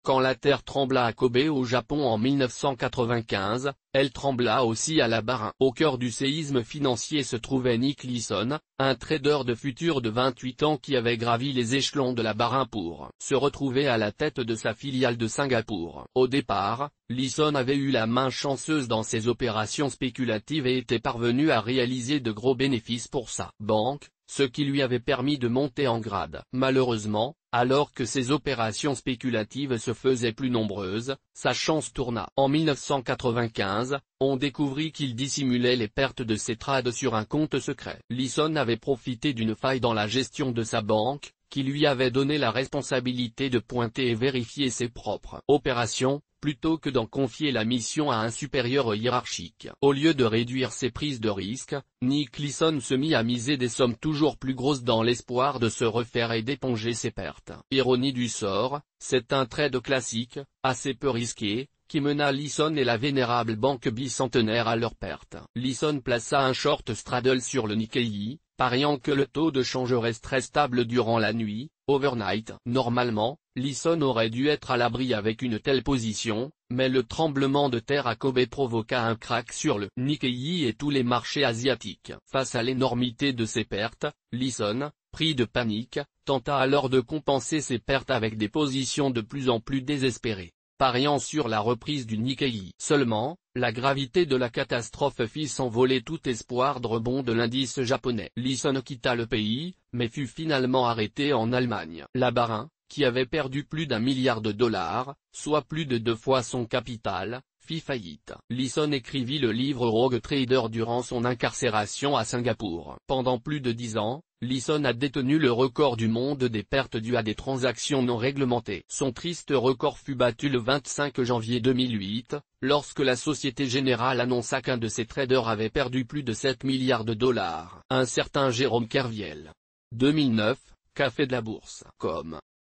Quand la terre trembla à Kobe au Japon en 1995, elle trembla aussi à la Bahreïn. Au cœur du séisme financier se trouvait Nick Leeson, un trader de futur de 28 ans qui avait gravi les échelons de la Bahreïn pour se retrouver à la tête de sa filiale de Singapour. Au départ, Leeson avait eu la main chanceuse dans ses opérations spéculatives et était parvenu à réaliser de gros bénéfices pour sa banque, ce qui lui avait permis de monter en grade. Malheureusement, alors que ses opérations spéculatives se faisaient plus nombreuses, sa chance tourna. En 1995, on découvrit qu'il dissimulait les pertes de ses trades sur un compte secret. Leeson avait profité d'une faille dans la gestion de sa banque, qui lui avait donné la responsabilité de pointer et vérifier ses propres opérations, plutôt que d'en confier la mission à un supérieur hiérarchique. Au lieu de réduire ses prises de risque, Nick Leeson se mit à miser des sommes toujours plus grosses dans l'espoir de se refaire et d'éponger ses pertes. Ironie du sort, c'est un trade classique, assez peu risqué, qui mena Leeson et la vénérable banque bicentenaire à leur perte. Leeson plaça un short straddle sur le Nikkei, pariant que le taux de change resterait stable durant la nuit, overnight. Normalement, Leeson aurait dû être à l'abri avec une telle position, mais le tremblement de terre à Kobe provoqua un crack sur le Nikkei et tous les marchés asiatiques. Face à l'énormité de ses pertes, Leeson, pris de panique, tenta alors de compenser ses pertes avec des positions de plus en plus désespérées, pariant sur la reprise du Nikkei. Seulement, la gravité de la catastrophe fit s'envoler tout espoir de rebond de l'indice japonais. Leeson quitta le pays, mais fut finalement arrêté en Allemagne. La Bahreïn, qui avait perdu plus d'1 milliard de dollars, soit plus de 2 fois son capital, fit faillite. Leeson écrivit le livre Rogue Trader durant son incarcération à Singapour. Pendant plus de 10 ans, Leeson a détenu le record du monde des pertes dues à des transactions non réglementées. Son triste record fut battu le 25 janvier 2008, lorsque la Société Générale annonça qu'un de ses traders avait perdu plus de 7 milliards de dollars. Un certain Jérôme Kerviel. 2009, Café de la Bourse. Com.